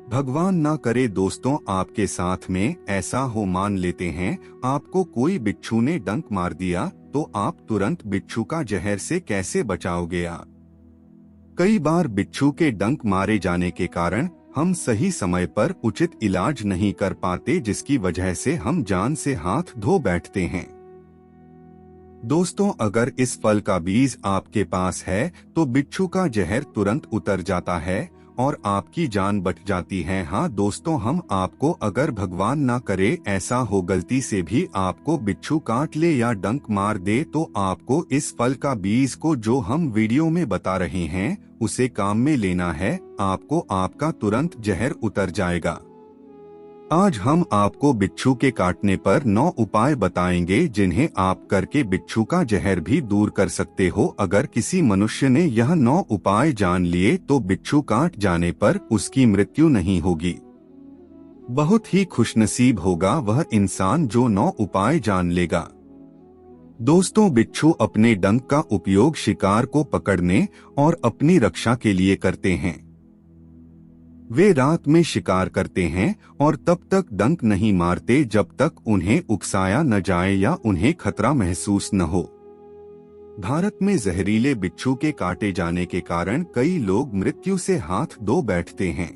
भगवान ना करे दोस्तों आपके साथ में ऐसा हो, मान लेते हैं आपको कोई बिच्छू ने डंक मार दिया तो आप तुरंत बिच्छू का जहर से कैसे बचाओगे आप? कई बार बिच्छू के डंक मारे जाने के कारण हम सही समय पर उचित इलाज नहीं कर पाते, जिसकी वजह से हम जान से हाथ धो बैठते हैं। दोस्तों, अगर इस फल का बीज आपके पास है तो बिच्छू का जहर तुरंत उतर जाता है और आपकी जान बच जाती है। हाँ दोस्तों, हम आपको अगर भगवान ना करे ऐसा हो गलती से भी आपको बिच्छू काट ले या डंक मार दे तो आपको इस फल का बीज को जो हम वीडियो में बता रहे हैं उसे काम में लेना है, आपको आपका तुरंत जहर उतर जाएगा। आज हम आपको बिच्छू के काटने पर 9 उपाय बताएंगे जिन्हें आप करके बिच्छू का जहर भी दूर कर सकते हो। अगर किसी मनुष्य ने यह 9 उपाय जान लिए तो बिच्छू काट जाने पर उसकी मृत्यु नहीं होगी। बहुत ही खुशनसीब होगा वह इंसान जो 9 उपाय जान लेगा। दोस्तों, बिच्छू अपने डंक का उपयोग शिकार को पकड़ने और अपनी रक्षा के लिए करते हैं। वे रात में शिकार करते हैं और तब तक डंक नहीं मारते जब तक उन्हें उकसाया न जाए या उन्हें खतरा महसूस न हो। भारत में जहरीले बिच्छू के काटे जाने के कारण कई लोग मृत्यु से हाथ धो बैठते हैं।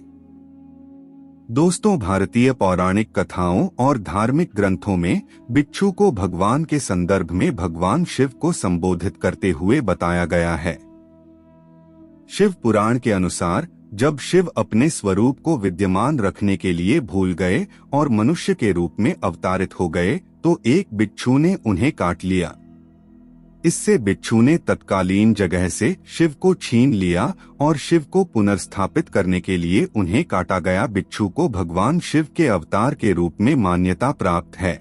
दोस्तों, भारतीय पौराणिक कथाओं और धार्मिक ग्रंथों में बिच्छू को भगवान के संदर्भ में भगवान शिव को संबोधित करते हुए बताया गया है। शिव पुराण के अनुसार जब शिव अपने स्वरूप को विद्यमान रखने के लिए भूल गए और मनुष्य के रूप में अवतारित हो गए तो एक बिच्छू ने उन्हें काट लिया। इससे बिच्छू ने तत्कालीन जगह से शिव को छीन लिया और शिव को पुनर्स्थापित करने के लिए उन्हें काटा गया बिच्छू को भगवान शिव के अवतार के रूप में मान्यता प्राप्त है।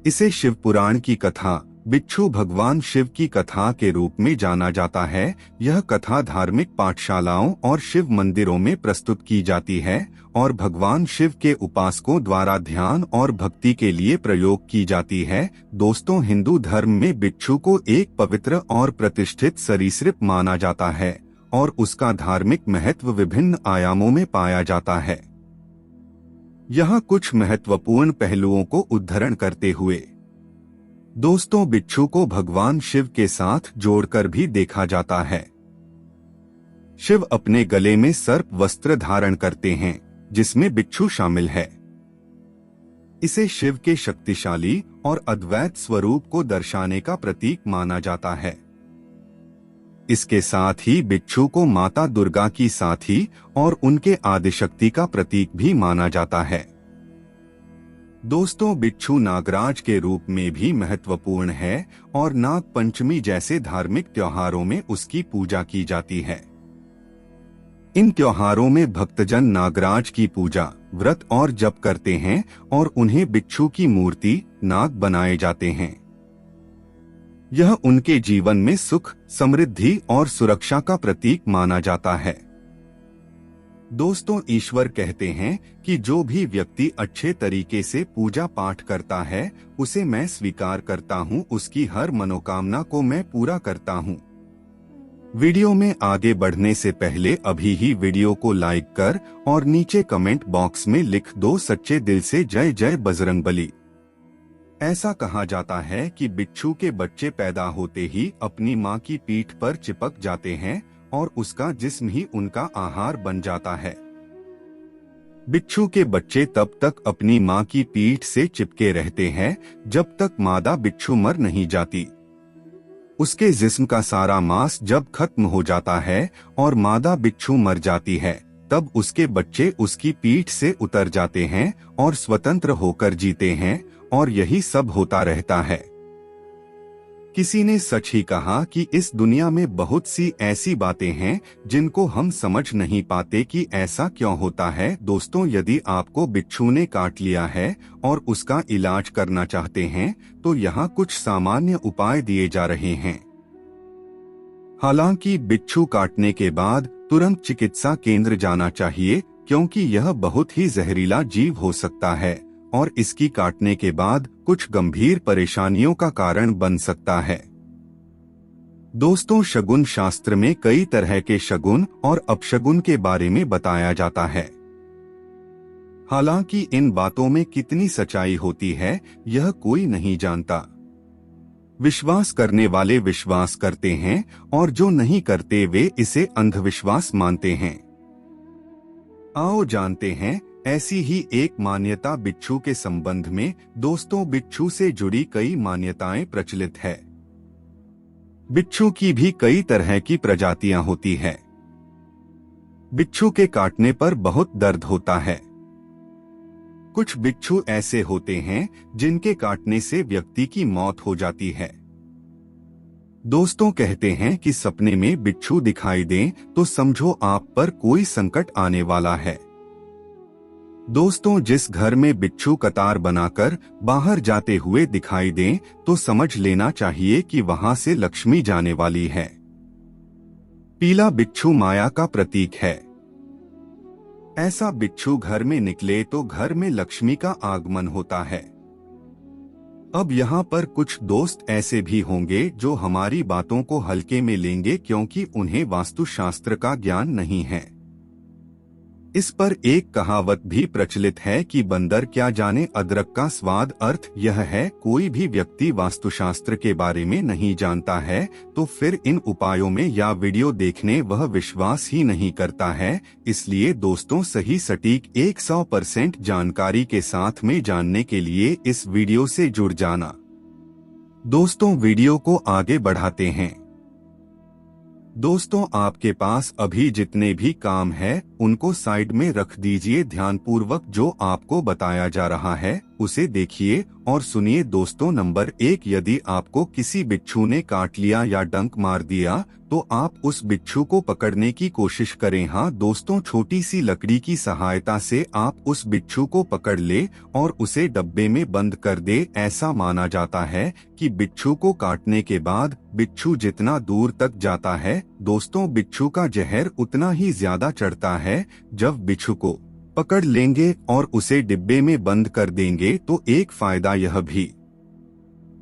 इसे शिव पुराण की कथा बिच्छू भगवान शिव की कथा के रूप में जाना जाता है। यह कथा धार्मिक पाठशालाओं और शिव मंदिरों में प्रस्तुत की जाती है और भगवान शिव के उपासकों द्वारा ध्यान और भक्ति के लिए प्रयोग की जाती है। दोस्तों, हिंदू धर्म में बिच्छू को एक पवित्र और प्रतिष्ठित सरीसृप माना जाता है और उसका धार्मिक महत्व विभिन्न आयामों में पाया जाता है। यहाँ कुछ महत्वपूर्ण पहलुओं को उद्धरण करते हुए दोस्तों, बिच्छू को भगवान शिव के साथ जोड़कर भी देखा जाता है। शिव अपने गले में सर्प वस्त्र धारण करते हैं जिसमें बिच्छू शामिल है। इसे शिव के शक्तिशाली और अद्वैत स्वरूप को दर्शाने का प्रतीक माना जाता है। इसके साथ ही बिच्छू को माता दुर्गा की साथी और उनके आदिशक्ति का प्रतीक भी माना जाता है। दोस्तों, बिच्छू नागराज के रूप में भी महत्वपूर्ण है और नाग पंचमी जैसे धार्मिक त्योहारों में उसकी पूजा की जाती है। इन त्योहारों में भक्तजन नागराज की पूजा, व्रत और जप करते हैं और उन्हें बिच्छू की मूर्ति नाग बनाए जाते हैं। यह उनके जीवन में सुख, समृद्धि और सुरक्षा का प्रतीक माना जाता है। दोस्तों, ईश्वर कहते हैं कि जो भी व्यक्ति अच्छे तरीके से पूजा पाठ करता है उसे मैं स्वीकार करता हूँ, उसकी हर मनोकामना को मैं पूरा करता हूँ। वीडियो में आगे बढ़ने से पहले अभी ही वीडियो को लाइक कर और नीचे कमेंट बॉक्स में लिख दो सच्चे दिल से जय जय बजरंगबली। ऐसा कहा जाता है कि बिच्छू के बच्चे पैदा होते ही अपनी मां की पीठ पर चिपक जाते हैं और उसका जिस्म ही उनका आहार बन जाता है। बिच्छू के बच्चे तब तक अपनी मां की पीठ से चिपके रहते हैं जब तक मादा बिच्छू मर नहीं जाती। उसके जिस्म का सारा मांस जब खत्म हो जाता है और मादा बिच्छू मर जाती है तब उसके बच्चे उसकी पीठ से उतर जाते हैं और स्वतंत्र होकर जीते हैं और यही सब होता रहता है। किसी ने सच ही कहा कि इस दुनिया में बहुत सी ऐसी बातें हैं जिनको हम समझ नहीं पाते कि ऐसा क्यों होता है। दोस्तों, यदि आपको बिच्छू ने काट लिया है और उसका इलाज करना चाहते हैं तो यहाँ कुछ सामान्य उपाय दिए जा रहे हैं। हालांकि बिच्छू काटने के बाद तुरंत चिकित्सा केंद्र जाना चाहिए क्योंकि यह बहुत ही जहरीला जीव हो सकता है और इसकी काटने के बाद कुछ गंभीर परेशानियों का कारण बन सकता है। दोस्तों, शगुन शास्त्र में कई तरह के शगुन और अपशगुन के बारे में बताया जाता है। हालांकि इन बातों में कितनी सच्चाई होती है यह कोई नहीं जानता। विश्वास करने वाले विश्वास करते हैं और जो नहीं करते वे इसे अंधविश्वास मानते हैं। आओ जानते हैं ऐसी ही एक मान्यता बिच्छू के संबंध में। दोस्तों, बिच्छू से जुड़ी कई मान्यताएं प्रचलित है। बिच्छू की भी कई तरह की प्रजातियां होती है। बिच्छू के काटने पर बहुत दर्द होता है। कुछ बिच्छू ऐसे होते हैं जिनके काटने से व्यक्ति की मौत हो जाती है। दोस्तों, कहते हैं कि सपने में बिच्छू दिखाई दें तो समझो आप पर कोई संकट आने वाला है। दोस्तों, जिस घर में बिच्छू कतार बनाकर बाहर जाते हुए दिखाई दें तो समझ लेना चाहिए कि वहां से लक्ष्मी जाने वाली है। पीला बिच्छू माया का प्रतीक है। ऐसा बिच्छू घर में निकले तो घर में लक्ष्मी का आगमन होता है। अब यहाँ पर कुछ दोस्त ऐसे भी होंगे जो हमारी बातों को हल्के में लेंगे क्योंकि उन्हें वास्तुशास्त्र का ज्ञान नहीं है। इस पर एक कहावत भी प्रचलित है कि बंदर क्या जाने अदरक का स्वाद। अर्थ यह है, कोई भी व्यक्ति वास्तुशास्त्र के बारे में नहीं जानता है तो फिर इन उपायों में या वीडियो देखने वह विश्वास ही नहीं करता है। इसलिए दोस्तों, सही सटीक 100% जानकारी के साथ में जानने के लिए इस वीडियो से जुड़ जाना। दोस्तों, वीडियो को आगे बढ़ाते हैं। दोस्तों, आपके पास अभी जितने भी काम है उनको साइड में रख दीजिए। ध्यानपूर्वक जो आपको बताया जा रहा है उसे देखिए और सुनिए। दोस्तों, नंबर 1, यदि आपको किसी बिच्छू ने काट लिया या डंक मार दिया तो आप उस बिच्छू को पकड़ने की कोशिश करें। हाँ दोस्तों, छोटी सी लकड़ी की सहायता से आप उस बिच्छू को पकड़ ले और उसे डब्बे में बंद कर दे। ऐसा माना जाता है कि बिच्छू को काटने के बाद बिच्छू जितना दूर तक जाता है दोस्तों, बिच्छू का जहर उतना ही ज्यादा चढ़ता है। जब बिच्छू को पकड़ लेंगे और उसे डिब्बे में बंद कर देंगे तो एक फायदा यह भी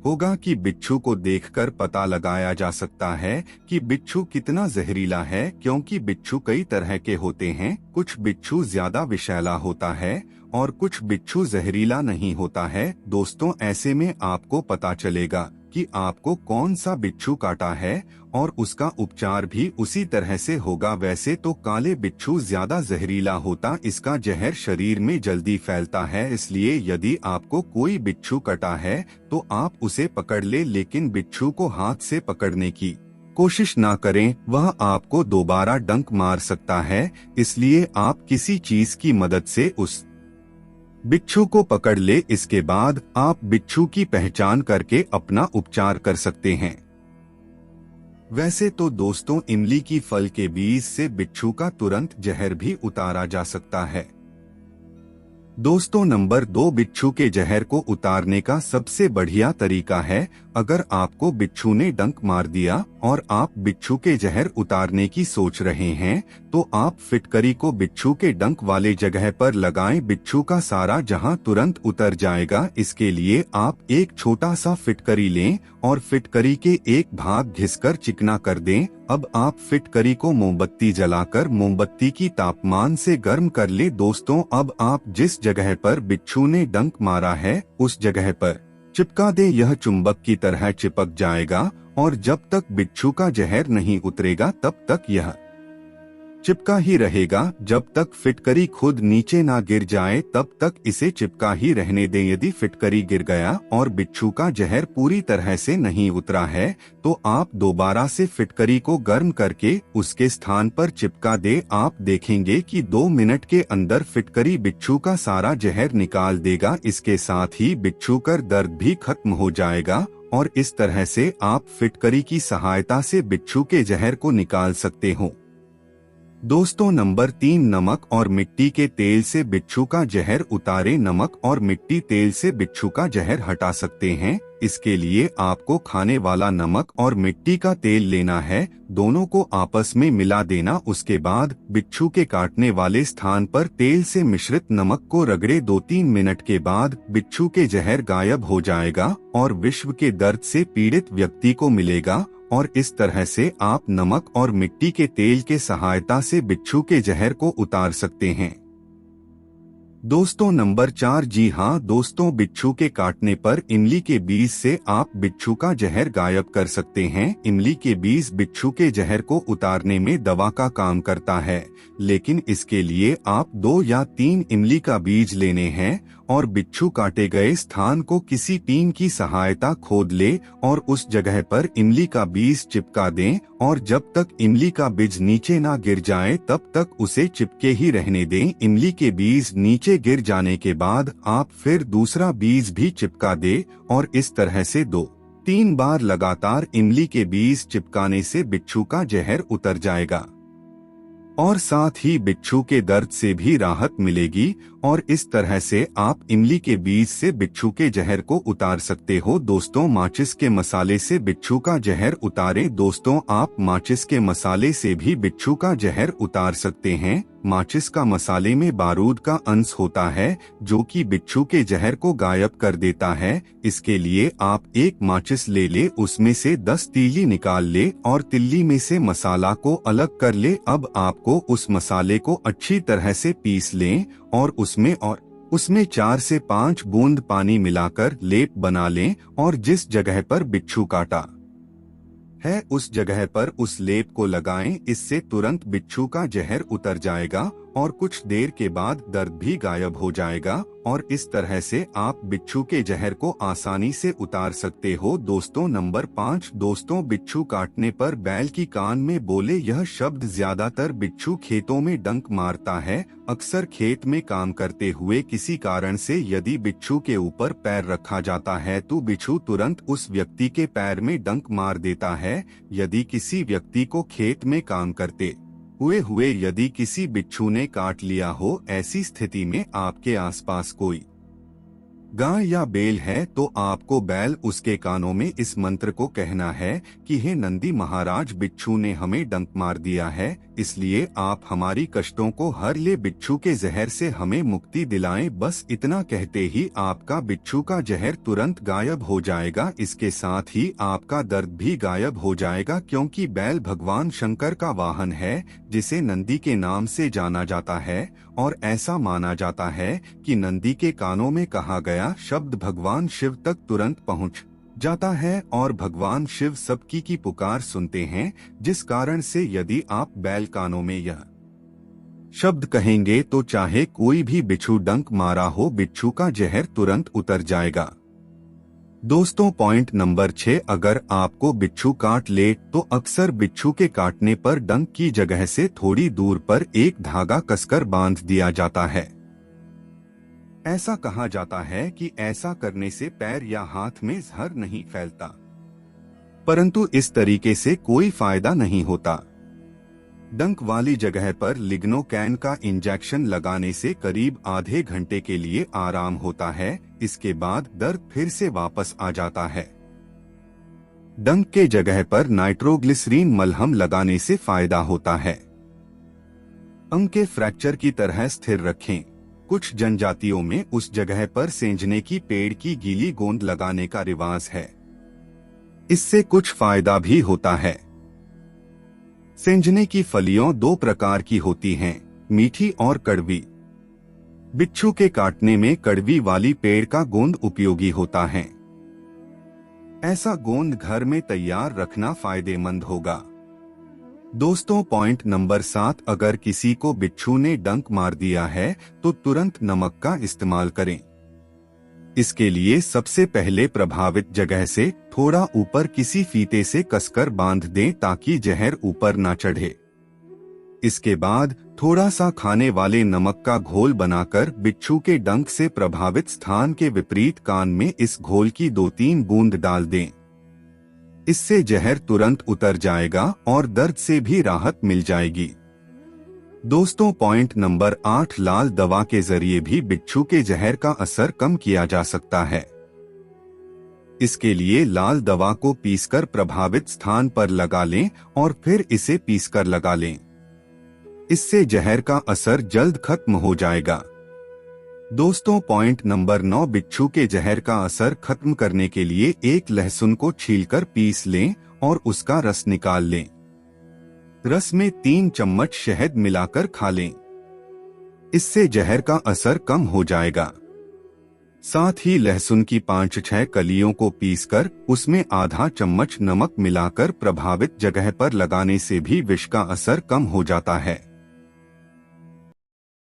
होगा कि बिच्छू को देखकर पता लगाया जा सकता है कि बिच्छू कितना जहरीला है, क्योंकि बिच्छू कई तरह के होते हैं। कुछ बिच्छू ज्यादा विषैला होता है और कुछ बिच्छू जहरीला नहीं होता है। दोस्तों, ऐसे में आपको पता चलेगा कि आपको कौन सा बिच्छू काटा है और उसका उपचार भी उसी तरह से होगा। वैसे तो काले बिच्छू ज्यादा जहरीला होता, इसका जहर शरीर में जल्दी फैलता है। इसलिए यदि आपको कोई बिच्छू कटा है तो आप उसे पकड़ ले, लेकिन बिच्छू को हाथ से पकड़ने की कोशिश ना करें, वह आपको दोबारा डंक मार सकता है। इसलिए आप किसी चीज की मदद से उस बिच्छू को पकड़ ले। इसके बाद आप बिच्छू की पहचान करके अपना उपचार कर सकते हैं। वैसे तो दोस्तों, इमली की फल के बीज से बिच्छू का तुरंत जहर भी उतारा जा सकता है। दोस्तों, नंबर 2, बिच्छू के जहर को उतारने का सबसे बढ़िया तरीका है, अगर आपको बिच्छू ने डंक मार दिया और आप बिच्छू के जहर उतारने की सोच रहे हैं तो आप फिटकरी को बिच्छू के डंक वाले जगह पर लगाएं। बिच्छू का सारा जहां तुरंत उतर जाएगा। इसके लिए आप एक छोटा सा फिटकरी लें और फिटकरी के एक भाग घिसकर चिकना कर दें। अब आप फिटकरी को मोमबत्ती जलाकर मोमबत्ती की तापमान से गर्म कर ले। दोस्तों, अब आप जिस जगह पर बिच्छू ने डंक मारा है उस जगह पर चिपका दे। यह चुंबक की तरह चिपक जाएगा और जब तक बिच्छू का जहर नहीं उतरेगा तब तक यह चिपका ही रहेगा। जब तक फिटकरी खुद नीचे ना गिर जाए तब तक इसे चिपका ही रहने दें। यदि फिटकरी गिर गया और बिच्छू का जहर पूरी तरह से नहीं उतरा है तो आप दोबारा से फिटकरी को गर्म करके उसके स्थान पर चिपका दे। आप देखेंगे कि 2 मिनट के अंदर फिटकरी बिच्छू का सारा जहर निकाल देगा। इसके साथ ही बिच्छू का दर्द भी खत्म हो जाएगा और इस तरह से आप फिटकरी की सहायता से बिच्छू के जहर को निकाल सकते हो। दोस्तों, नंबर 3, नमक और मिट्टी के तेल से बिच्छू का जहर उतारे। नमक और मिट्टी तेल से बिच्छू का जहर हटा सकते हैं। इसके लिए आपको खाने वाला नमक और मिट्टी का तेल लेना है, दोनों को आपस में मिला देना। उसके बाद बिच्छू के काटने वाले स्थान पर तेल से मिश्रित नमक को रगड़े। 2-3 मिनट के बाद बिच्छू के जहर गायब हो जाएगा और विश्व के दर्द से पीड़ित व्यक्ति को मिलेगा। और इस तरह से आप नमक और मिट्टी के तेल के सहायता से बिच्छू के जहर को उतार सकते हैं। दोस्तों नंबर 4, जी हाँ दोस्तों, बिच्छू के काटने पर इमली के बीज से आप बिच्छू का जहर गायब कर सकते हैं। इमली के बीज बिच्छू के जहर को उतारने में दवा का काम करता है, लेकिन इसके लिए आप 2 या 3 इमली का बीज लेने हैं और बिच्छू काटे गए स्थान को किसी पिन की सहायता खोद ले और उस जगह पर इमली का बीज चिपका दें और जब तक इमली का बीज नीचे ना गिर जाए तब तक उसे चिपके ही रहने दें। इमली के बीज नीचे गिर जाने के बाद आप फिर दूसरा बीज भी चिपका दें और इस तरह से 2-3 बार लगातार इमली के बीज चिपकाने से बिच्छू का जहर उतर जाएगा और साथ ही बिच्छू के दर्द से भी राहत मिलेगी और इस तरह से आप इमली के बीज से बिच्छू के जहर को उतार सकते हो। दोस्तों माचिस के मसाले से बिच्छू का जहर उतारें। दोस्तों आप माचिस के मसाले से भी बिच्छू का जहर उतार सकते हैं। माचिस का मसाले में बारूद का अंश होता है जो कि बिच्छू के जहर को गायब कर देता है। इसके लिए आप एक माचिस ले उसमें से 10 तीली निकाल ले और तिल्ली में से मसाला को अलग कर ले। अब आपको उस मसाले को अच्छी तरह से पीस लें और उसमें 4 से 5 बूंद पानी मिलाकर लेप बना लें और जिस जगह पर बिच्छू काटा है उस जगह पर उस लेप को लगाएं। इससे तुरंत बिच्छू का जहर उतर जाएगा और कुछ देर के बाद दर्द भी गायब हो जाएगा और इस तरह से आप बिच्छू के जहर को आसानी से उतार सकते हो। दोस्तों नंबर 5, दोस्तों बिच्छू काटने पर बैल की कान में बोले यह शब्द ज्यादातर बिच्छू खेतों में डंक मारता है। अक्सर खेत में काम करते हुए किसी कारण से यदि बिच्छू के ऊपर पैर रखा जाता है तो बिच्छू तुरंत उस व्यक्ति के पैर में डंक मार देता है। यदि किसी व्यक्ति को खेत में काम करते हुए यदि किसी बिच्छू ने काट लिया हो, ऐसी स्थिति में आपके आसपास कोई गाय या बैल है तो आपको बैल उसके कानों में इस मंत्र को कहना है कि हे नंदी महाराज, बिच्छू ने हमें डंक मार दिया है, इसलिए आप हमारी कष्टों को हर ले, बिच्छू के जहर से हमें मुक्ति दिलाएं। बस इतना कहते ही आपका बिच्छू का जहर तुरंत गायब हो जाएगा। इसके साथ ही आपका दर्द भी गायब हो जाएगा क्योंकि बैल भगवान शंकर का वाहन है जिसे नंदी के नाम से जाना जाता है और ऐसा माना जाता है कि नंदी के कानों में कहा गया शब्द भगवान शिव तक तुरंत पहुंच जाता है और भगवान शिव सबकी की पुकार सुनते हैं, जिस कारण से यदि आप बैल कानों में यह शब्द कहेंगे तो चाहे कोई भी बिच्छू डंक मारा हो, बिच्छू का जहर तुरंत उतर जाएगा। दोस्तों पॉइंट नंबर 6, अगर आपको बिच्छू काट ले तो अक्सर बिच्छू के काटने पर डंक की जगह से थोड़ी दूर पर एक धागा कसकर बांध दिया जाता है। ऐसा कहा जाता है कि ऐसा करने से पैर या हाथ में जहर नहीं फैलता, परंतु इस तरीके से कोई फायदा नहीं होता। डंक वाली जगह पर लिग्नोकैन का इंजेक्शन लगाने से करीब आधे घंटे के लिए आराम होता है। इसके बाद दर्द फिर से वापस आ जाता है। डंक के जगह पर नाइट्रोग्लिसरीन मलहम लगाने से फायदा होता है। अंग के फ्रैक्चर की तरह स्थिर रखें। कुछ जनजातियों में उस जगह पर सेंजने की पेड़ की गीली गोंद लगाने का रिवाज है। इससे कुछ फायदा भी होता है। सेंजने की फलियों 2 प्रकार की होती हैं, मीठी और कड़वी। बिच्छू के काटने में कड़वी वाली पेड़ का गोंद उपयोगी होता है। ऐसा गोंद घर में तैयार रखना फायदेमंद होगा। दोस्तों पॉइंट नंबर 7, अगर किसी को बिच्छू ने डंक मार दिया है तो तुरंत नमक का इस्तेमाल करें। इसके लिए सबसे पहले प्रभावित जगह से थोड़ा ऊपर किसी फीते से कसकर बांध दें ताकि जहर ऊपर ना चढ़े। इसके बाद थोड़ा सा खाने वाले नमक का घोल बनाकर बिच्छू के डंक से प्रभावित स्थान के विपरीत कान में इस घोल की 2-3 बूंद डाल दें। इससे जहर तुरंत उतर जाएगा और दर्द से भी राहत मिल जाएगी। दोस्तों पॉइंट नंबर 8, लाल दवा के जरिए भी बिच्छू के जहर का असर कम किया जा सकता है। इसके लिए लाल दवा को पीसकर प्रभावित स्थान पर लगा लें और फिर इसे पीसकर लगा लें। इससे जहर का असर जल्द खत्म हो जाएगा। दोस्तों पॉइंट नंबर 9, बिच्छू के जहर का असर खत्म करने के लिए एक लहसुन को छीलकर पीस लें और उसका रस निकाल लें। रस में 3 चम्मच शहद मिलाकर खा लें। इससे जहर का असर कम हो जाएगा। साथ ही लहसुन की 5-6 कलियों को पीसकर उसमें आधा चम्मच नमक मिलाकर प्रभावित जगह पर लगाने से भी विष का असर कम हो जाता है।